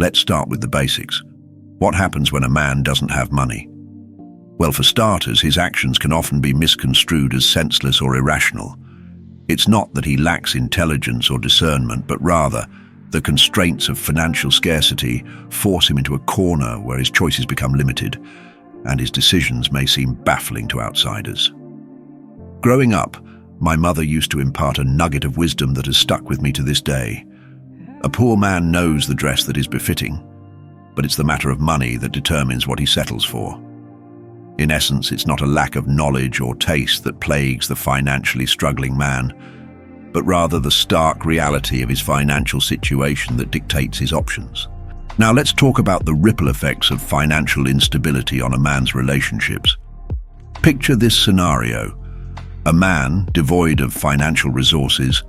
Let's start with the basics. What happens when a man doesn't have money? Well, for starters, his actions can often be misconstrued as senseless or irrational. It's not that he lacks intelligence or discernment, but rather the constraints of financial scarcity force him into a corner where his choices become limited, and his decisions may seem baffling to outsiders. Growing up, my mother used to impart a nugget of wisdom that has stuck with me to this day. A poor man knows the dress that is befitting, but it's the matter of money that determines what he settles for. In essence, it's not a lack of knowledge or taste that plagues the financially struggling man, but rather the stark reality of his financial situation that dictates his options. Now let's talk about the ripple effects of financial instability on a man's relationships. Picture this scenario. A man, devoid of financial resources,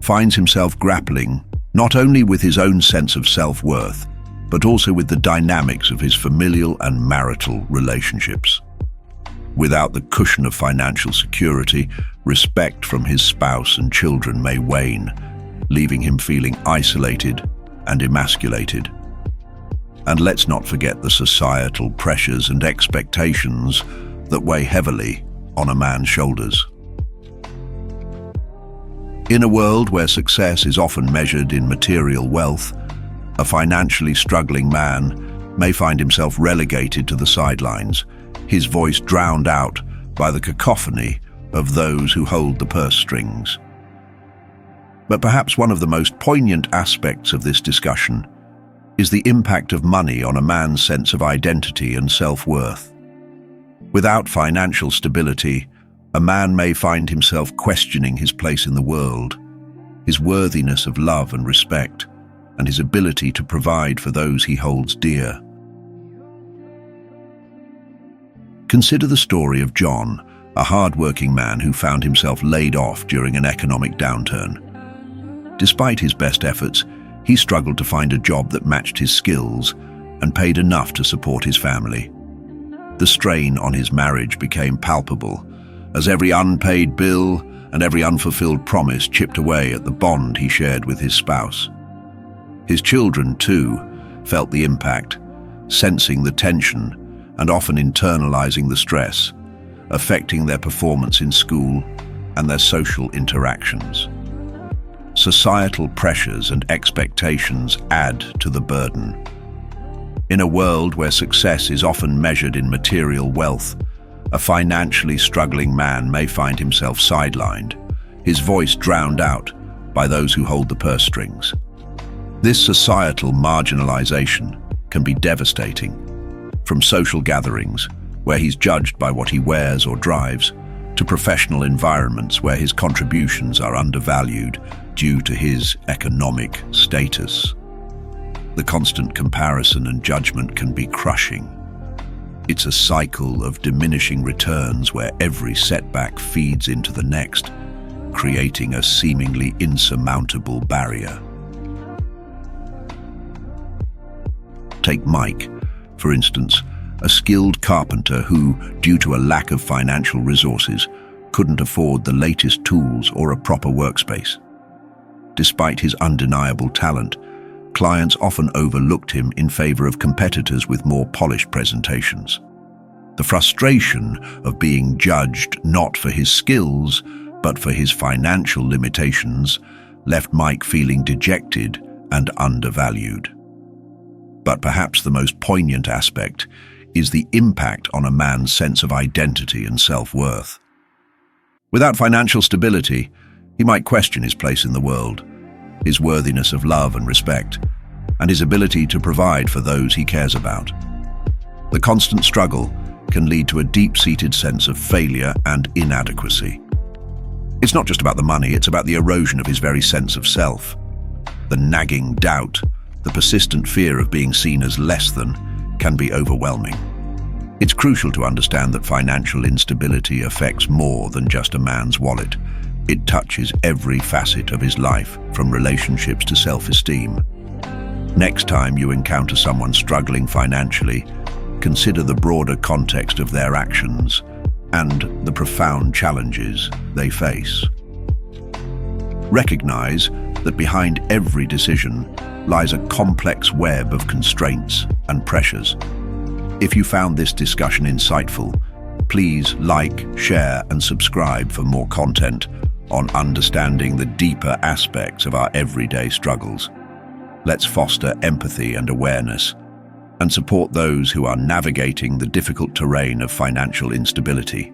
finds himself grappling not only with his own sense of self-worth, but also with the dynamics of his familial and marital relationships. Without the cushion of financial security, respect from his spouse and children may wane, leaving him feeling isolated and emasculated. And let's not forget the societal pressures and expectations that weigh heavily on a man's shoulders. In a world where success is often measured in material wealth, a financially struggling man may find himself relegated to the sidelines, his voice drowned out by the cacophony of those who hold the purse strings. But perhaps one of the most poignant aspects of this discussion is the impact of money on a man's sense of identity and self-worth. Without financial stability, a man may find himself questioning his place in the world, his worthiness of love and respect, and his ability to provide for those he holds dear. Consider the story of John, a hard-working man who found himself laid off during an economic downturn. Despite his best efforts, he struggled to find a job that matched his skills and paid enough to support his family. The strain on his marriage became palpable, as every unpaid bill and every unfulfilled promise chipped away at the bond he shared with his spouse. His children, too, felt the impact, sensing the tension and often internalizing the stress, affecting their performance in school and their social interactions. Societal pressures and expectations add to the burden. In a world where success is often measured in material wealth, a financially struggling man may find himself sidelined, his voice drowned out by those who hold the purse strings. This societal marginalization can be devastating. From social gatherings, where he's judged by what he wears or drives, to professional environments where his contributions are undervalued due to his economic status. The constant comparison and judgment can be crushing. It's a cycle of diminishing returns where every setback feeds into the next, creating a seemingly insurmountable barrier. Take Mike, for instance, a skilled carpenter who, due to a lack of financial resources, couldn't afford the latest tools or a proper workspace. Despite his undeniable talent, clients often overlooked him in favor of competitors with more polished presentations. The frustration of being judged not for his skills, but for his financial limitations, left Mike feeling dejected and undervalued. But perhaps the most poignant aspect is the impact on a man's sense of identity and self-worth. Without financial stability, he might question his place in the world, his worthiness of love and respect, and his ability to provide for those he cares about. The constant struggle can lead to a deep-seated sense of failure and inadequacy. It's not just about the money, it's about the erosion of his very sense of self. The nagging doubt, the persistent fear of being seen as less than, can be overwhelming. It's crucial to understand that financial instability affects more than just a man's wallet. It touches every facet of his life, from relationships to self-esteem. Next time you encounter someone struggling financially, consider the broader context of their actions and the profound challenges they face. Recognize that behind every decision lies a complex web of constraints and pressures. If you found this discussion insightful, please like, share, and subscribe for more content on understanding the deeper aspects of our everyday struggles. Let's foster empathy and awareness, and support those who are navigating the difficult terrain of financial instability.